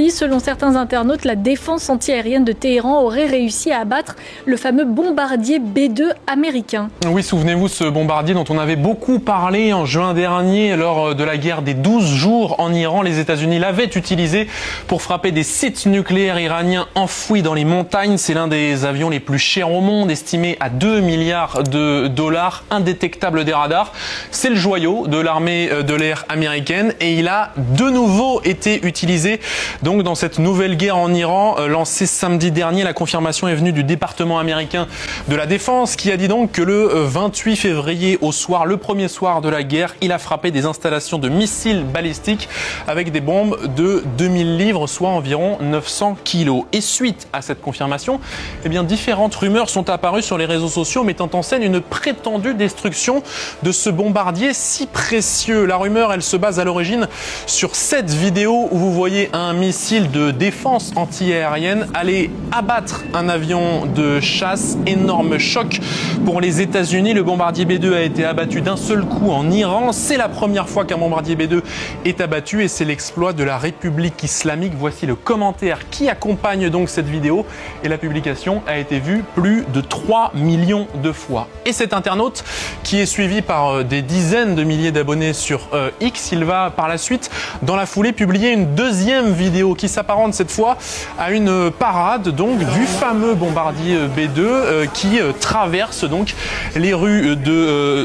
oui, selon certains internautes, la défense antiaérienne de Téhéran aurait réussi à abattre le fameux bombardier B-2 américain. Oui, souvenez-vous, ce bombardier dont on avait beaucoup parlé en juin dernier lors de la guerre des 12 jours en Iran. Les États-Unis l'avaient utilisé pour frapper des sites nucléaires iraniens enfouis dans les montagnes. C'est l'un des avions les plus chers au monde, estimé à 2 milliards de dollars, indétectable des radars. C'est le joyau de l'armée de l'air américaine et il a de nouveau été utilisé donc dans cette nouvelle guerre en Iran lancée samedi dernier. La confirmation est venue du département américain de la défense qui a dit donc que le 28 février au soir, le premier soir de la guerre, il a frappé des installations de missiles balistiques avec des bombes de 2000 livres, soit environ 900 kilos. Et suite à cette confirmation, eh bien, différentes rumeurs sont apparues sur les réseaux sociaux mettant en scène une prétendue destruction de ce bombardier si précieux. La rumeur, elle se base à l'origine sur cette vidéo où vous voyez un missile de défense anti-aérienne aller abattre un avion de chasse. Énorme choc pour les États-Unis. Le bombardier B-2 a été abattu d'un seul coup en Iran. C'est la première fois qu'un bombardier B-2 est abattu et c'est l'exploit de la République islamique. Voici le commentaire qui accompagne donc cette vidéo et la publication a été vue plus de 3 millions de fois. Et cet internaute qui est suivi par des dizaines de milliers d'abonnés sur X, il va par la suite dans la foulée publier une deuxième vidéo qui s'apparente cette fois à une parade donc du fameux bombardier B-2 qui traverse donc les rues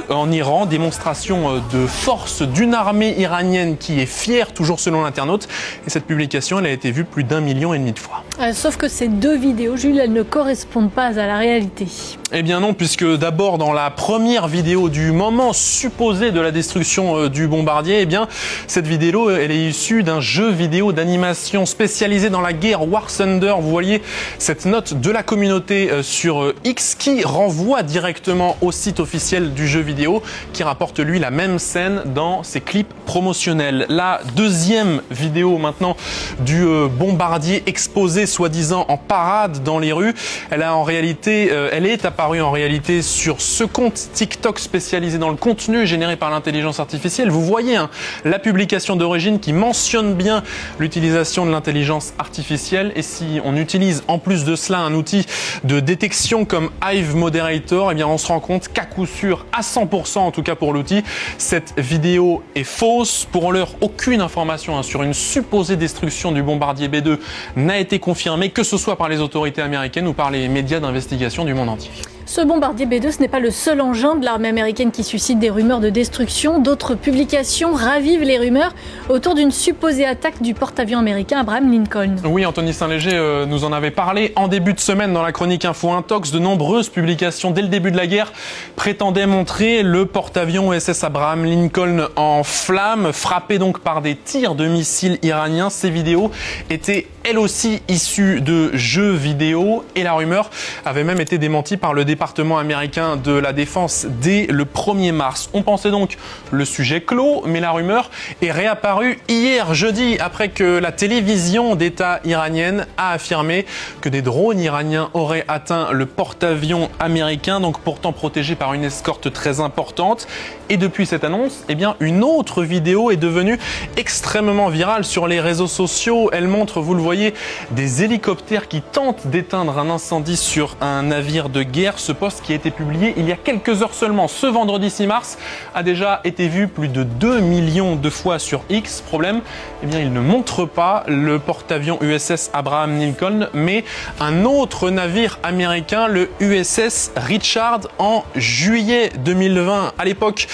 en Iran, démonstration de force d'une armée iranienne qui est fière, toujours selon l'internaute. Et cette publication, elle a été vue plus d'1,5 million de fois. Sauf que ces deux vidéos, Jules, elles ne correspondent pas à la réalité. Eh bien non, puisque d'abord dans la première vidéo du moment supposé de la destruction du bombardier, eh bien cette vidéo, elle est issue d'un jeu vidéo d'animation spécialisé dans la guerre War Thunder. Vous voyez cette note de la communauté sur X qui renvoie directement au site officiel du jeu vidéo qui rapporte lui la même scène dans ses clips promotionnels. La deuxième vidéo maintenant du bombardier exposé soi-disant en parade dans les rues, elle est apparue en réalité sur ce compte TikTok spécialisé dans le contenu généré par l'intelligence artificielle. Vous voyez la publication d'origine qui mentionne bien l'utilisation de l'intelligence artificielle et si on utilise en plus de cela un outil de détection comme Hive Moderator, eh bien on se rend compte qu'à coup sûr, à 100% en tout cas pour l'outil, cette vidéo est fausse. Pour l'heure, aucune information sur une supposée destruction du bombardier B-2 n'a été confirmée, que ce soit par les autorités américaines ou par les médias d'investigation du monde entier. Ce bombardier B-2, ce n'est pas le seul engin de l'armée américaine qui suscite des rumeurs de destruction. D'autres publications ravivent les rumeurs autour d'une supposée attaque du porte-avions américain Abraham Lincoln. Oui, Anthony Saint-Léger nous en avait parlé en début de semaine dans la chronique Info Intox. De nombreuses publications dès le début de la guerre prétendaient montrer le porte-avions USS Abraham Lincoln en flammes, frappé donc par des tirs de missiles iraniens. Ces vidéos étaient elles aussi issues de jeux vidéo et la rumeur avait même été démentie par le département américain de la défense dès le 1er mars. On pensait donc le sujet clos, mais la rumeur est réapparue hier jeudi après que la télévision d'État iranienne a affirmé que des drones iraniens auraient atteint le porte-avions américain, donc pourtant protégé par une escorte très importante. Et depuis cette annonce, eh bien, une autre vidéo est devenue extrêmement virale sur les réseaux sociaux. Elle montre, vous le voyez, des hélicoptères qui tentent d'éteindre un incendie sur un navire de guerre. Ce post qui a été publié il y a quelques heures seulement, ce vendredi 6 mars, a déjà été vu plus de 2 millions de fois sur X. Problème, eh bien, il ne montre pas le porte-avions USS Abraham Lincoln, mais un autre navire américain, le USS Richard, en juillet 2020. À l'époque,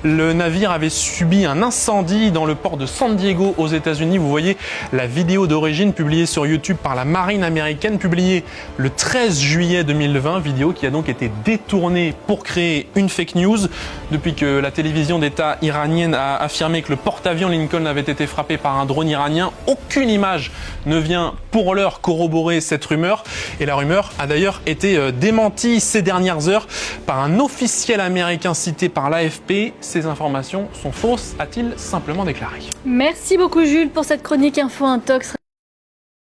le navire avait subi un incendie dans le port de San Diego aux États-Unis. Vous voyez la vidéo d'origine publiée sur YouTube par la marine américaine, publiée le 13 juillet 2020, vidéo qui a donc été détournée pour créer une fake news. Depuis que la télévision d'État iranienne a affirmé que le porte-avions Lincoln avait été frappé par un drone iranien, aucune image ne vient pour l'heure corroborer cette rumeur. Et la rumeur a d'ailleurs été démentie ces dernières heures par un officiel américain cité par l'AFP. Ces informations sont fausses, a-t-il simplement déclaré. Merci beaucoup Jules pour cette chronique Info Intox.